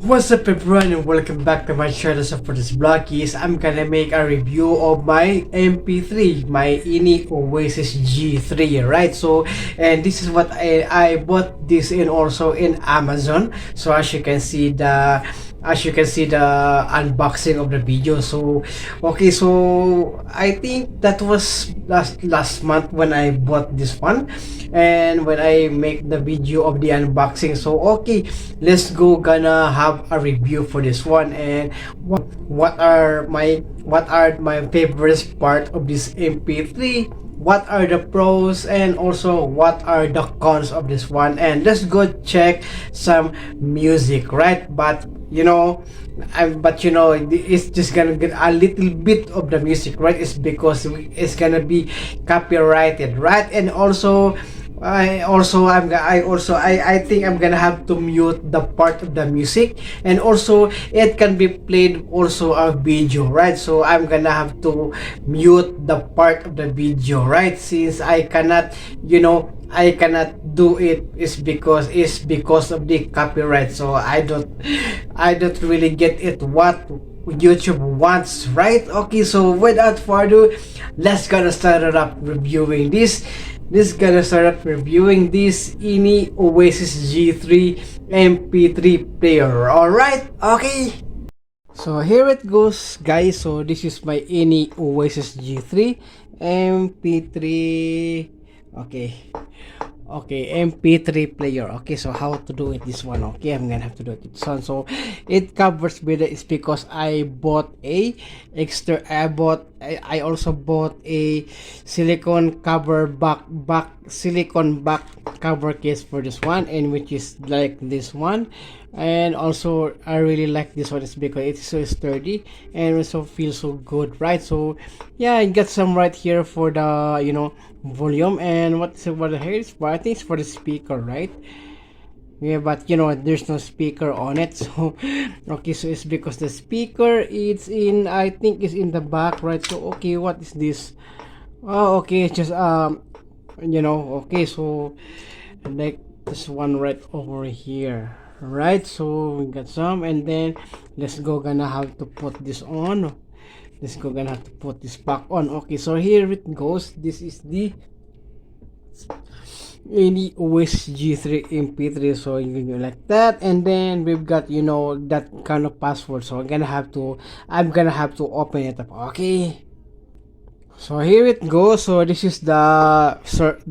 What's up everyone and welcome back to my channel. So for this vlog is I'm gonna make a review of my MP3, my Innioasis G3, right? So and this is what I bought this in also in Amazon. So as you can see the unboxing of the video. So okay, so I think that was last month when I bought this one and when I make the video of the unboxing. So okay, let's go gonna have a review for this one and what are my favorite part of this MP3, what are the pros and also what are the cons of this one, and let's go check some music, right? But it's just gonna get a little bit of the music, right? It's because it's gonna be copyrighted, right? And also I think I'm gonna have to mute the part of the music, and also it can be played also a video, right? So I'm gonna have to mute the part of the video, right? Since I cannot do it is because of the copyright. So I don't really get it what YouTube wants, right? Okay, so without further ado, let's gonna start it up reviewing this Innioasis G3 MP3 player. Alright, okay. So here it goes, guys. So this is my Innioasis G3 MP3. Okay, MP3 player. Okay, so how to do it this one? Okay, I'm gonna have to do it this one. So it covers with it. It's because I bought a extra. I also bought a silicone silicone back cover case for this one, and which is like this one. And also I really like this one. It's because it's so sturdy and also feels so good, right? So yeah, I got some right here for the volume, and what the here is for, I think it's for the speaker, right? Yeah, but there's no speaker on it. So okay, so it's because the speaker it's in, I think it's in the back, right? So okay, what is this? Oh, okay, it's just okay, so like this one right over here, right? So we got some, and then let's go gonna have to put this on. Let's go gonna have to put this back on. Okay, so here it goes. This is the Innioasis G3 MP3. So you like that, and then we've got that kind of password. So I'm gonna have to open it up. Okay. So here it goes. So this is the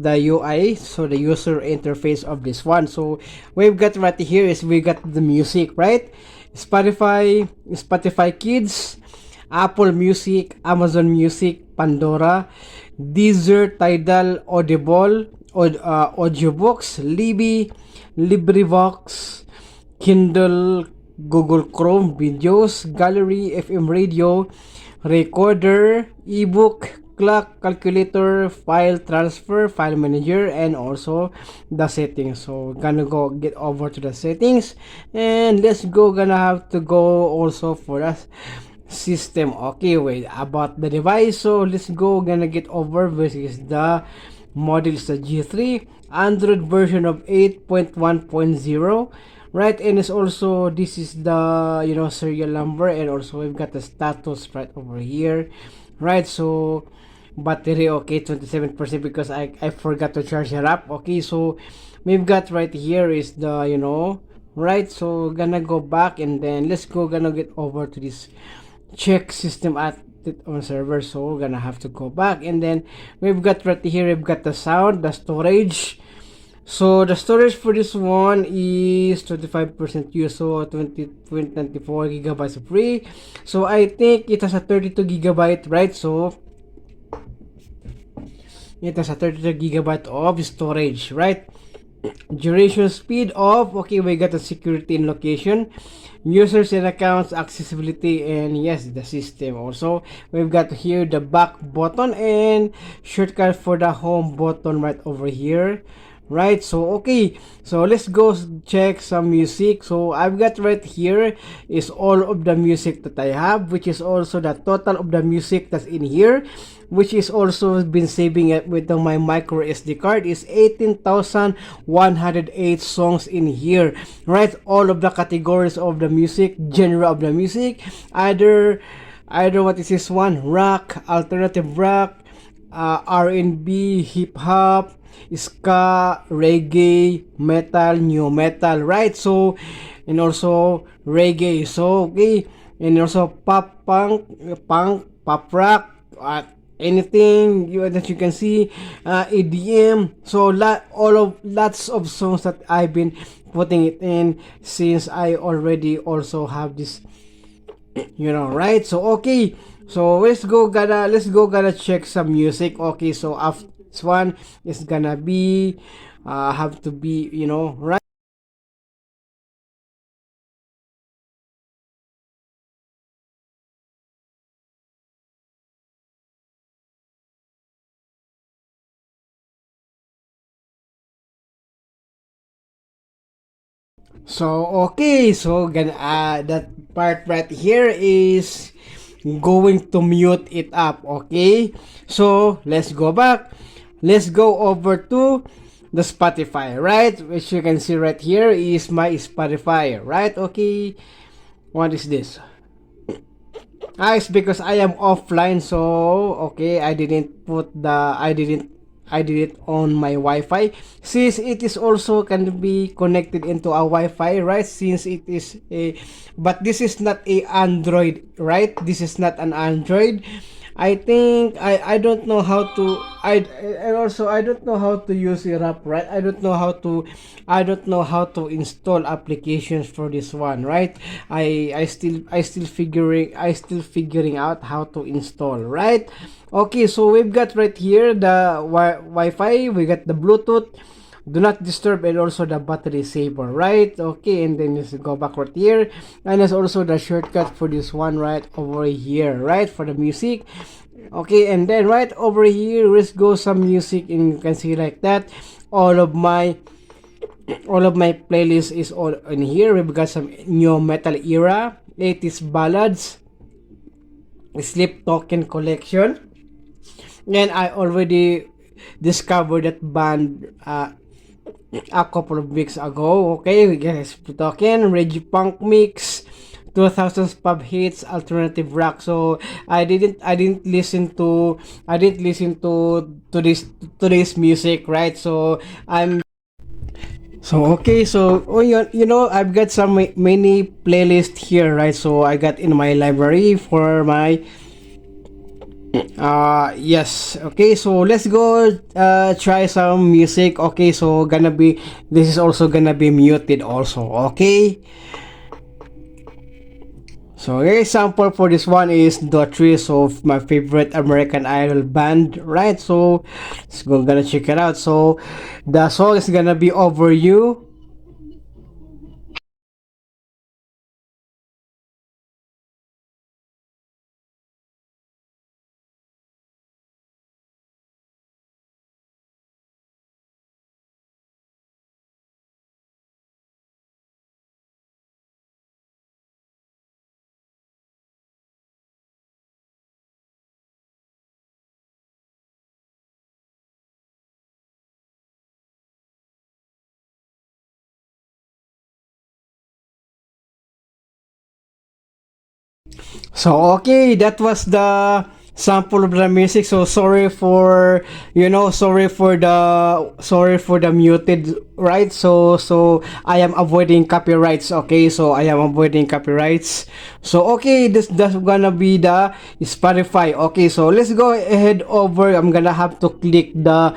UI, so the user interface of this one. So we've got right here is we got the music, right? Spotify Kids, Apple Music, Amazon Music, Pandora, Deezer, Tidal, Audible, Audiobooks, Libby, LibriVox, Kindle, Google Chrome, Videos, Gallery, FM Radio, Recorder, ebook, clock, calculator, file transfer, file manager, and also the settings. So gonna go get over to the settings, and let's go gonna have to go also for the system. Okay, wait, about the device. So let's go gonna get over. This is the model is the G3 Android version of 8.1.0, right? And it's also, this is the serial number, and also we've got the status right over here, right? So battery, okay, 27%, because I forgot to charge it up. Okay, so we've got right here is the right? So gonna go back, and then let's go gonna get over to this check system at on server. So we're gonna have to go back, and then we've got right here, we've got the sound, the storage. So the storage for this one is 25% use, so 24 gigabytes free. So I think it has a 32 gigabyte, right? So it has a 32 gigabyte of storage, right? Duration, speed of, okay, we got the security and location, users and accounts, accessibility, and yes, the system. Also we've got here the back button and shortcut for the home button right over here, right? So okay, so let's go check some music. So I've got right here is all of the music that I have, which is also the total of the music that's in here, which is also been saving it with my micro SD card is 18,108 songs in here, right? All of the categories of the music, genre of the music, either what is this one, rock, alternative rock, R&B, hip hop, ska, reggae, metal, new metal, right? So, and also reggae. So, okay, and also punk, pop rock, anything that you can see, EDM. So, lots of songs that I've been putting it in since I already also have this, right? So okay, so let's go, gotta check some music. Okay, so after this one is gonna be have to be, right? So okay, so gonna that part right here is going to mute it up. Okay, so let's go back, let's go over to the Spotify, right? Which you can see right here is my Spotify, right? Okay, what is this? It's because I am offline, so okay, I did it on my Wi-Fi, since it is also can be connected into a Wi-Fi, right? Since it is a, but this is not a Android, right? This is not an Android. I think I don't know how to and also I don't know how to use it up, right? I don't know how to install applications for this one, right? I still figuring out how to install, right? Okay, so we've got right here the Wi-Fi, we got the Bluetooth, do not disturb, and also the battery saver, right? Okay, and then just go back right here, and there's also the shortcut for this one right over here, right, for the music. Okay, and then right over here let's go some music, and you can see like that all of my playlist is all in here. We've got some new metal era, 80s ballads, sleep token collection, and I already discovered that band a couple of weeks ago. Okay, we get talking Reggae Punk Mix, 2000s pub hits, alternative rock. So I didn't listen to this music, right? So I'm so okay, so I've got some many playlist here, right? So I got in my library for my yes. Okay, so let's go try some music. Okay, so this is also gonna be muted also. Okay, so a sample for this one is the trees of my favorite American Idol band, right? So let's go, gonna check it out. So the song is gonna be Over You. So okay, that was the sample of the music. So sorry for the muted, right? So I am avoiding copyrights. Okay, so I am avoiding copyrights. So okay, that's gonna be the Spotify. Okay, so let's go ahead over. I'm gonna have to click the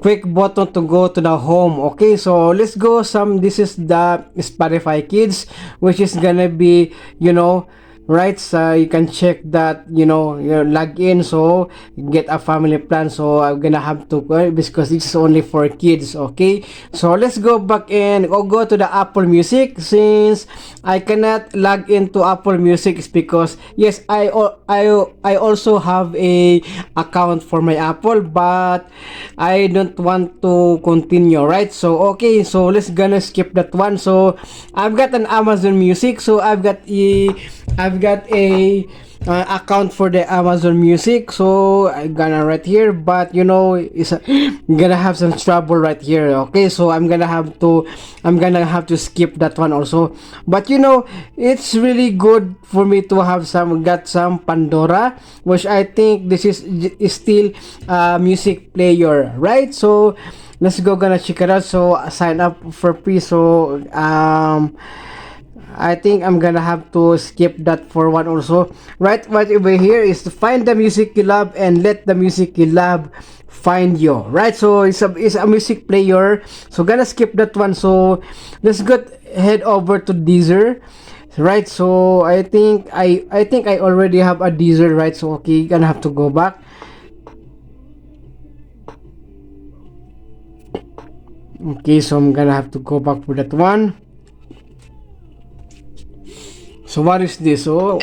quick button to go to the home. Okay, so let's go this is the Spotify kids, which is gonna be right? So you can check that, you log in, so you get a family plan. So I'm gonna have to because this is only for kids. Okay, so let's go back and go to the Apple Music. Since I cannot log into Apple Music, is because yes, I also have a account for my Apple, but I don't want to continue, right? So okay, so let's gonna skip that one. So I've got an Amazon Music, so I've got a account for the Amazon Music, so I'm gonna right here, but it's gonna have some trouble right here. Okay, so I'm gonna have to skip that one also. But it's really good for me to have some Pandora, which I think this is still a music player, right? So let's go gonna check it out. So sign up for free. So I think I'm gonna have to skip that for one also. Right over here is to find the music you love and let the music you love find you. Right, so it's a music player. So gonna skip that one. So let's go head over to Deezer. Right, so I think I already have a Deezer, right? So okay, gonna have to go back. Okay, so I'm gonna have to go back for that one. So what is this? So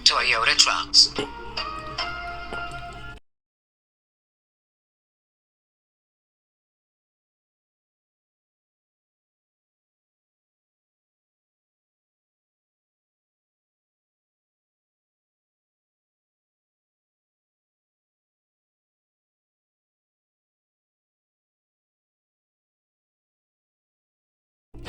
Toyota trucks.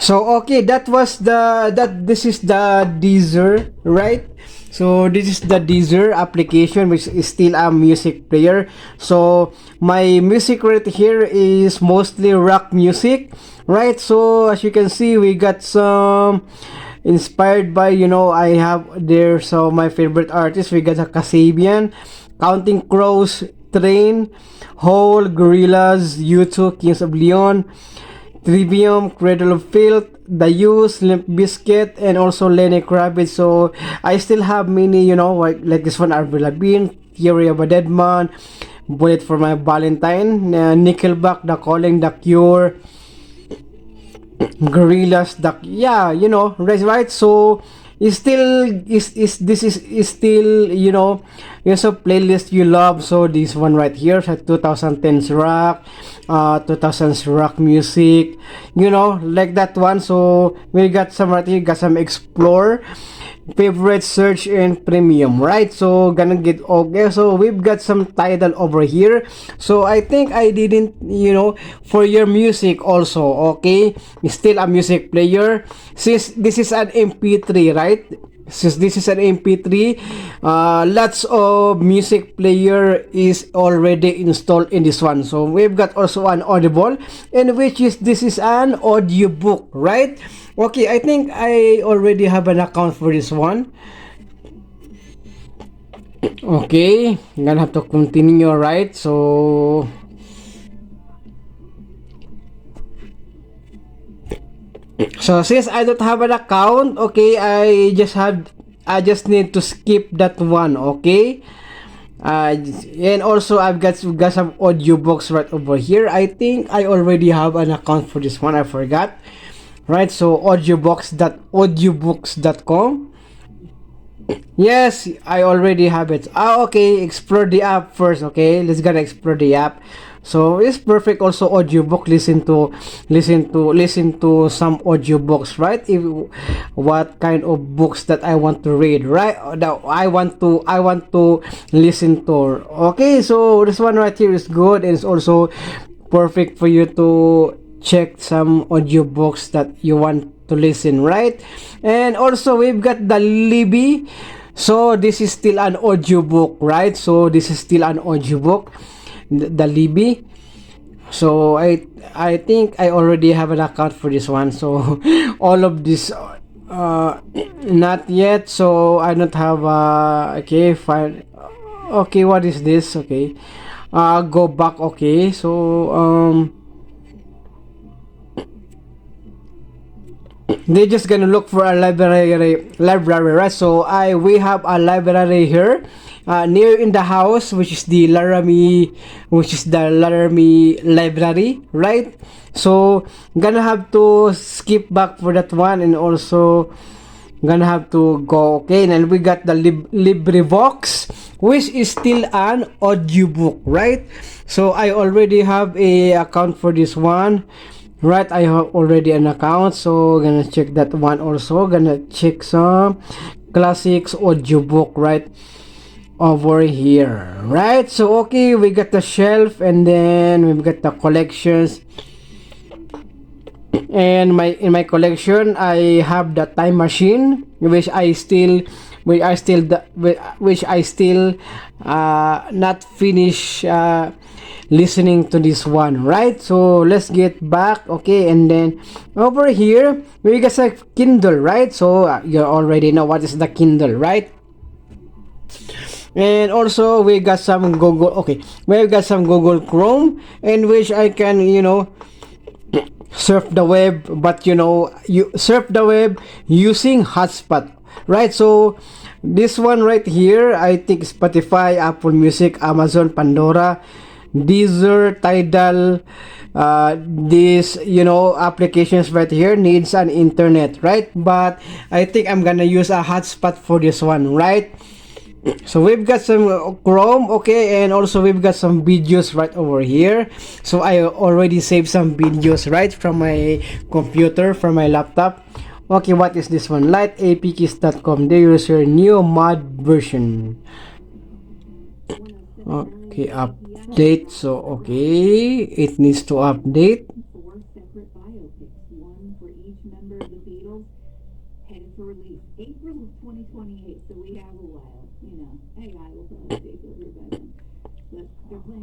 okay, that was that this is the Deezer, right? So this is the Deezer application, which is still a music player. So my music right here is mostly rock music, right? So as you can see, we got some inspired by, I have there. So my favorite artists, we got a Kasabian, Counting Crows, Train, Hole, Gorillaz, U2, Kings of Leon, Trivium, Cradle of Filth, The Use, Limp Bizkit, and also Lenny Kravitz. So I still have many, like this one, Avril Lavigne, Theory of a Dead Man, Bullet for My Valentine, Nickelback, The Calling, The Cure, Gorillas, yeah, right. So is still is this is still, there's a playlist you love. So this one right here, so 2010s rock, 2000s rock music, like that one. So we got some right here, got some explore, favorite, search, and premium, right? So gonna get okay. So we've got some title over here. So I think I didn't, for your music also. Okay, still a music player, since this is an mp3, right? Since this is an mp3, lots of music player is already installed in this one. So we've got also an Audible, in which is this is an audiobook, right? Okay, I think I already have an account for this one. Okay, I'm gonna have to continue, right? So since I don't have an account, okay, I just need to skip that one. Okay, and also I've got some audiobooks right over here. I think I already have an account for this one. I forgot. Right, so audiobooks.com. Yes, I already have it. Okay, explore the app first. Okay, let's gonna explore the app. So it's perfect also audiobook. Listen to some audiobooks, right? If what kind of books that I want to read, right? That I want to listen to. Okay, so this one right here is good, and it's also perfect for you to check some audiobooks that you want to listen, right? And also we've got the Libby. So this is still an audiobook, right? So this is still an audiobook, the Libby. So I think I already have an account for this one. So all of this, not yet. So I don't have, okay, fine. Okay, what is this? Okay, go back. Okay, so They're just gonna look for a library, right? So we have a library here, near in the house, which is the Laramie library, right? So gonna have to skip back for that one, and also gonna have to go. Okay, and we got the LibriVox, which is still an audiobook, right? So I already have a account for this one, right? I have already an account, so gonna check that one. Also gonna check some classics audiobook, right, over here, right? So okay, we got the shelf, and then we've got the collections. And in my collection, I have the time machine, which I still not finish listening to this one, right? So let's get back. Okay, and then over here we got a Kindle, right? So you already know what is the Kindle, right? And also we got some Google. Okay, we got some Google Chrome, in which I can, surf the web, but you surf the web using hotspot, right? So this one right here, I think Spotify, Apple Music, Amazon, Pandora, Deezer, Tidal, these applications right here needs an internet, right? But I think I'm gonna use a hotspot for this one, right? So we've got some Chrome, okay, and also we've got some videos right over here. So I already saved some videos, right, from my computer, from my laptop. Okay, what is this one? Lightapkeys.com. There is your new mod version. Okay, update. So okay, it needs to update.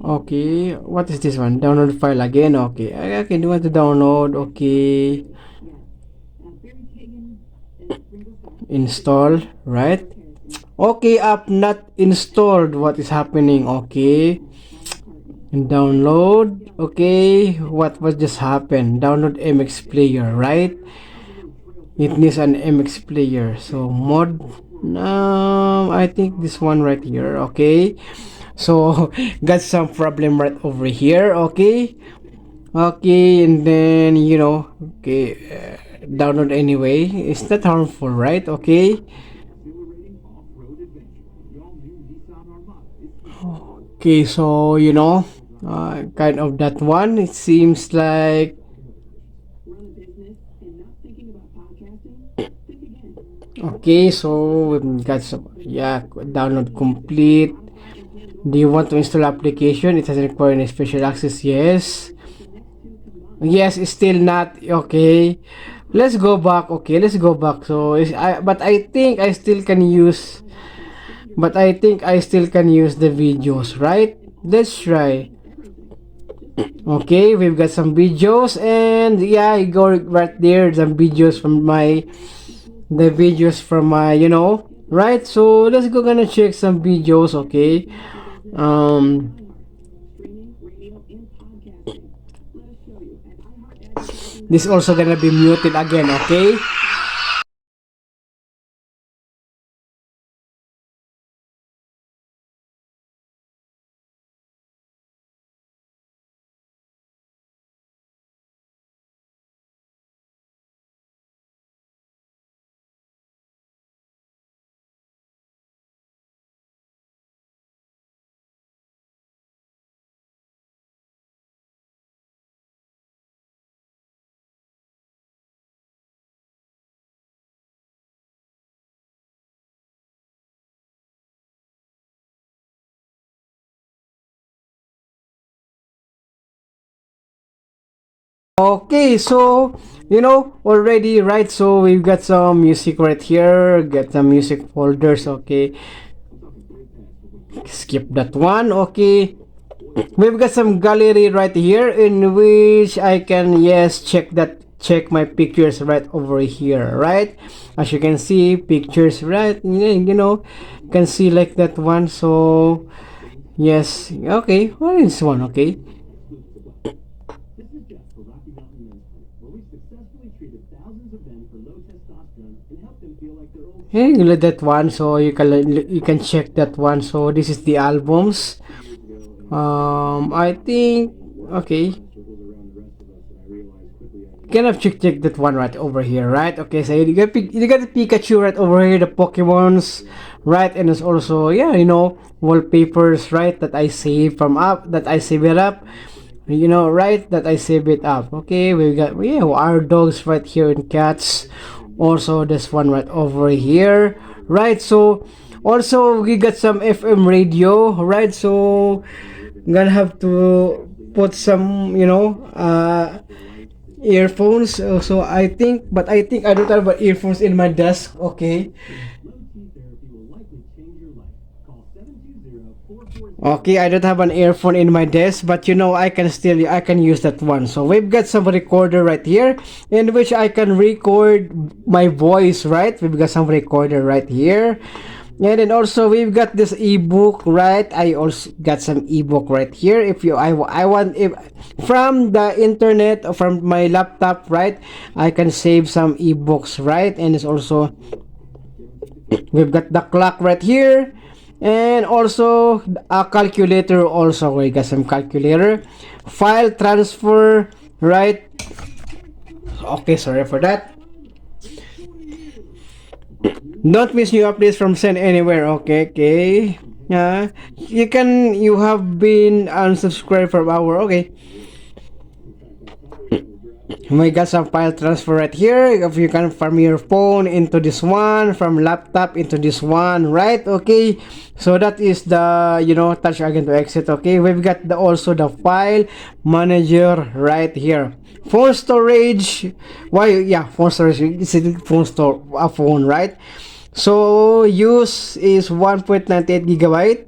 Okay, what is this one? Download file again. Okay, okay, do you want to download? Okay, install, right? Okay, app not installed. What is happening? Okay, and download. Okay, what just happened? Download MX player, right? It needs an MX player. So mod. I think this one right here. Okay, so got some problem right over here. Okay, okay, and then okay, download anyway. It's not harmful, right? Okay. Okay, so kind of that one. It seems like okay. So we got some, yeah. Download complete. Do you want to install application? It doesn't require any special access. Yes. Yes, it's still not okay. Let's go back. Okay, let's go back. So but I think I still can use. But I think I still can use the videos, right? Let's try. Okay, we've got some videos, and yeah, I go right there. Some videos from my right. So let's go gonna check some videos. Okay. This also gonna be muted again. Okay. Okay, so already, right? So we've got some music right here. Get some music folders. Okay, skip that one. Okay, we've got some gallery right here, in which I can, yes, check my pictures right over here, right? As you can see, pictures, right? Can see like that one. So yes, okay, what is this one? Okay. Hey, you look that one, so you can check that one. So this is the albums. I think okay. Kind of check that one right over here, right? Okay, so you got the Pikachu right over here, the Pokemons, right? And it's also yeah, wallpapers, right? That I save from up, that I save it up, right? That I save it up. Okay, we got yeah our dogs right here and cats. Also this one right over here, right? So also we got some FM radio, right? So I'm gonna have to put some earphones. So I think I don't have earphones in my desk. Okay. Okay, I don't have an earphone in my desk, but I can use that one. So we've got some recorder right here, in which I can record my voice. Right, we've got some recorder right here, and then also we've got this ebook. Right, I also got some ebook right here. If you I want if from the internet or from my laptop, right, I can save some ebooks. Right, and it's also we've got the clock right here, and also a calculator. Also we got some calculator, file transfer, right? Okay, sorry for that. Don't miss new updates from Send Anywhere. Okay, okay. You have been unsubscribed from our okay. We got some file transfer right here. If you can from your phone into this one, from laptop into this one, right? Okay. So that is the touch again to exit. Okay. We've got also the file manager right here. Phone storage. Why? Yeah, phone storage. It's a phone, right? So use is 1.98 gigabyte,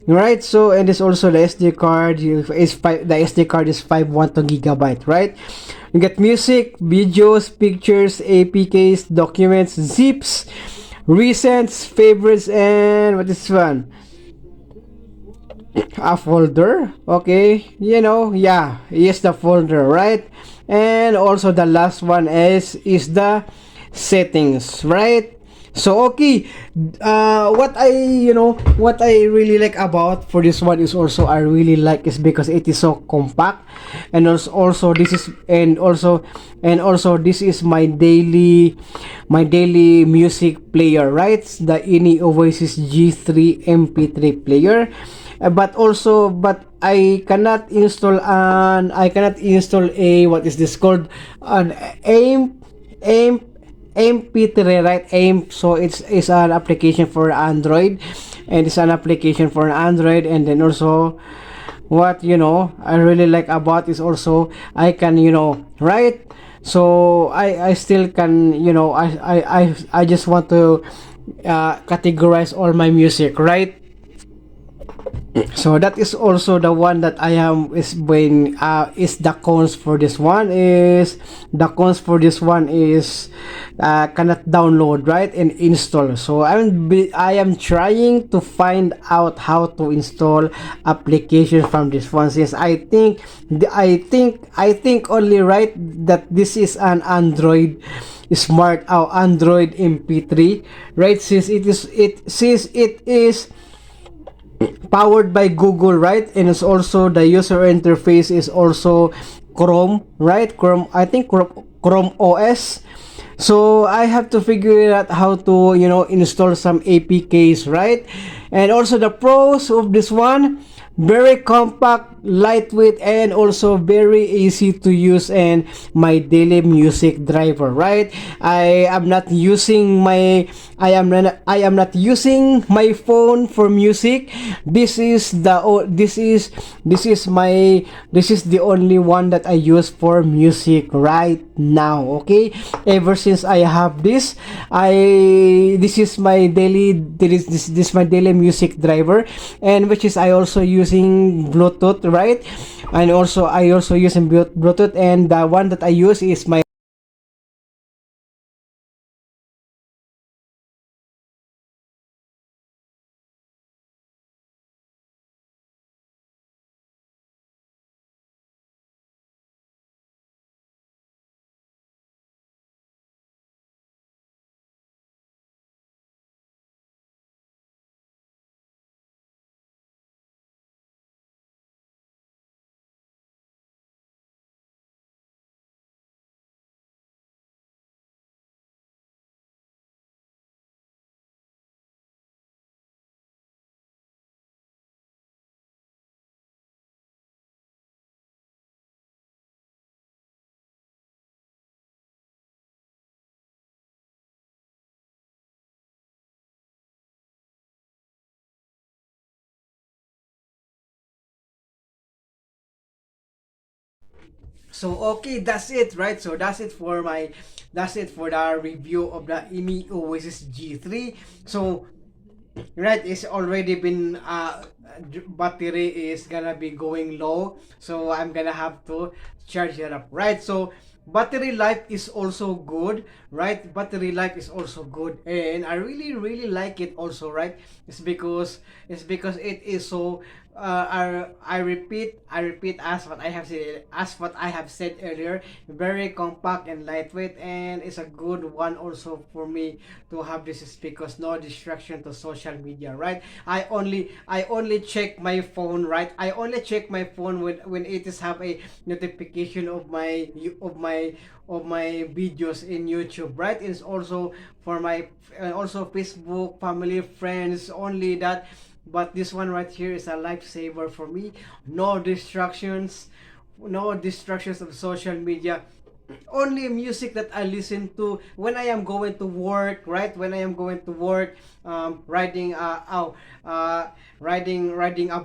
right? So and it's also the SD card is the SD card is 512 gigabyte, right? You get music, videos, pictures, APKs, documents, zips, recents, favorites, and what is one? A folder. Okay, yeah, yes, the folder, right? And also the last one is the settings, right? So okay, what I really like about for this one is also I really like is because it is so compact, and also this is and also this is my daily music player, right? The Innioasis G3 MP3 player. But I cannot install a what is this called an aim mp3, right? Aim, so it's an application for Android, and it's an application for Android. And then also what I really like about is also I can right. So I still can I just want to categorize all my music, right? So that is also the one that I am is when is the cons for this one is the cons for this one is cannot download, right, and install. So I am trying to find out how to install application from this one, since I think only, right, that this is an Android smart Android MP3, right, since it is powered by Google, right? And it's also the user interface is also Chrome, right? Chrome, I think Chrome OS. So I have to figure out how to install some APKs, right? And also the pros of this one, very compact, lightweight, and also very easy to use, and my daily music driver, right? I am not using my phone for music. This is the only one that I use for music right now. Okay, ever since I have this, I this is my daily this is my daily music driver, and which is I also using Bluetooth, right? And also I also using Bluetooth, and the one that I use is my So okay, that's it, right? So that's it for the review of the Innioasis G3. So right, it's already been battery is gonna be going low, so I'm gonna have to charge it up, right? So battery life is also good, right? Battery life is also good, and I really like it also, right? It's because it is so I repeat as what I have said earlier, very compact and lightweight, and it's a good one also for me to have this speakers, no distraction to social media, right? I only check my phone, right? I only check my phone when it is have a notification of my videos in YouTube, right? It's also for my also Facebook, family, friends, only that. But this one right here is a lifesaver for me. No distractions, no distractions of social media. Only music that I listen to when I am going to work, right? When I am going to work, riding a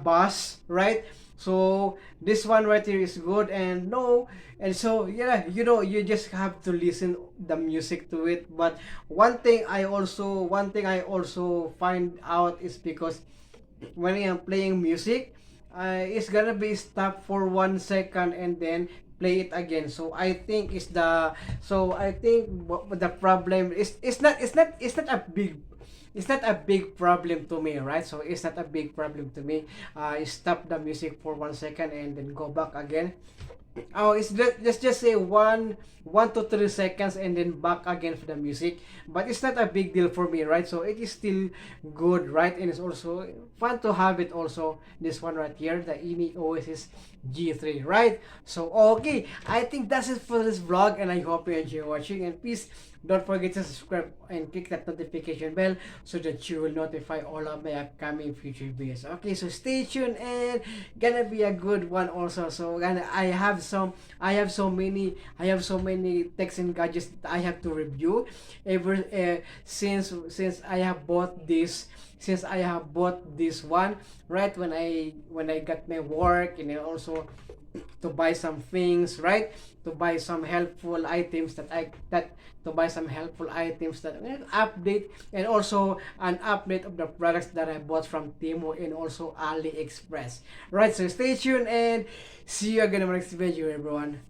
bus, right? So this one right here is good, and no, and so yeah, you just have to listen the music to it. But one thing I also find out is because when I am playing music, it's gonna be stopped for 1 second and then play it again. So I think the problem is it's not a big problem to me, right? So it's not a big problem to me. Stop the music for 1 second and then go back again. Oh, it's just say 1 to 3 seconds and then back again for the music. But it's not a big deal for me, right? So it is still good, right? And it's also fun to have it also. This one right here, the Innioasis G3, right? So okay, I think that's it for this vlog, and I hope you enjoy watching. And please don't forget to subscribe and click that notification bell so that you will notify all of my upcoming future videos. Okay, so stay tuned, and gonna be a good one also. So I have so many techs and gadgets that I have to review ever since I have bought this one, right? When I got my work, and then also to buy some things, right? To buy some helpful items update, and also an update of the products that I bought from Temu and also AliExpress. Right, so stay tuned, and see you again in my next video, everyone.